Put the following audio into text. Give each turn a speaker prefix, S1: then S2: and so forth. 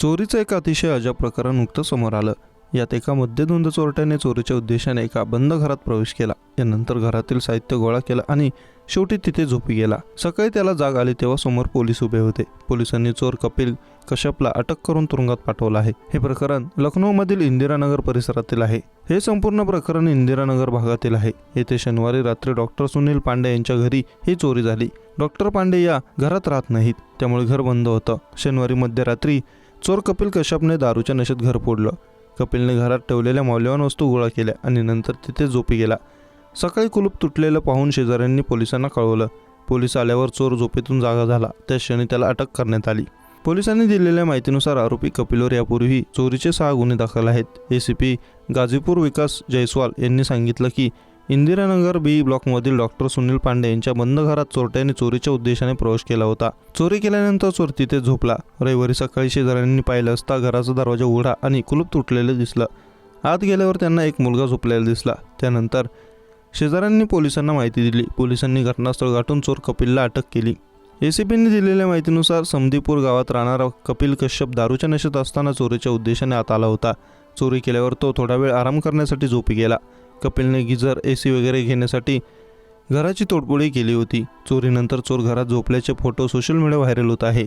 S1: चोरीचं एक अतिशय अजब प्रकरण नुकतं समोर आलं. यात एका मध्यधुंद चोरट्याने चोरीच्या उद्देशाने एका बंद घरात प्रवेश केला. यानंतर घरातील साहित्य गोळा केलं आणि शेवटी तिथे झोपी गेला. सकाळी त्याला जाग आली तेव्हा समोर पोलीस उभे होते. पोलिसांनी चोर कपिल कश्यपला अटक करून तुरुंगात पाठवलं आहे. हे प्रकरण लखनौमधील इंदिरानगर परिसरातील आहे. हे संपूर्ण प्रकरण इंदिरानगर भागातील आहे. येथे शनिवारी रात्री डॉक्टर सुनील पांडे यांच्या घरी ही चोरी झाली. डॉक्टर पांडे या घरात राहत नाहीत, त्यामुळे घर बंद होतं. शनिवारी मध्यरात्री चोर कपिल कश्यपने दारूच्या नशेत घर फोडलं. कपिलने घरात ठेवलेल्या मौल्यवान वस्तू गोळा केल्या आणि नंतर तिथे झोपी गेला. सकाळी कुलूप तुटलेलं पाहून शेजाऱ्यांनी पोलिसांना कळवलं. पोलीस आल्यावर चोर झोपेतून जागा झाला. त्या क्षणी त्याला अटक करण्यात आली. पोलिसांनी दिलेल्या माहितीनुसार आरोपी कपिलवर यापूर्वी चोरीचे 6 गुन्हे दाखल आहेत. एसीपी गाझीपूर विकास जयस्वाल यांनी सांगितलं की इंदिरानगर बी ब्लॉकमधील डॉक्टर सुनील पांडे यांच्या बंद घरात चोरट्याने चोरीच्या उद्देशाने प्रवेश केला होता. चोरी केल्यानंतर चोर तिथे झोपला. रविवारी सकाळी शेजाऱ्यांनी पाहिलं असता घराचा दरवाजा उघडा आणि कुलूप तुटलेलं दिसलं. आत गेल्यावर त्यांना एक मुलगा झोपलेला दिसला. त्यानंतर शेजाऱ्यांनी पोलिसांना माहिती दिली. पोलिसांनी घटनास्थळ गाठून चोर कपिलला अटक केली. एसीपींनी दिलेल्या माहितीनुसार समदीपूर गावात राहणारा कपिल कश्यप दारूच्या नशेत असताना चोरीच्या उद्देशाने आत आला होता. चोरी केल्यावर तो थोडा वेळ आराम करण्यासाठी झोपी गेला. कपिलने गिझर, एसी वगैरे घेण्यासाठी घराची तोडफोडही केली होती. चोरीनंतर चोर घरात झोपल्याचे फोटो सोशल मीडिया व्हायरल होत आहे.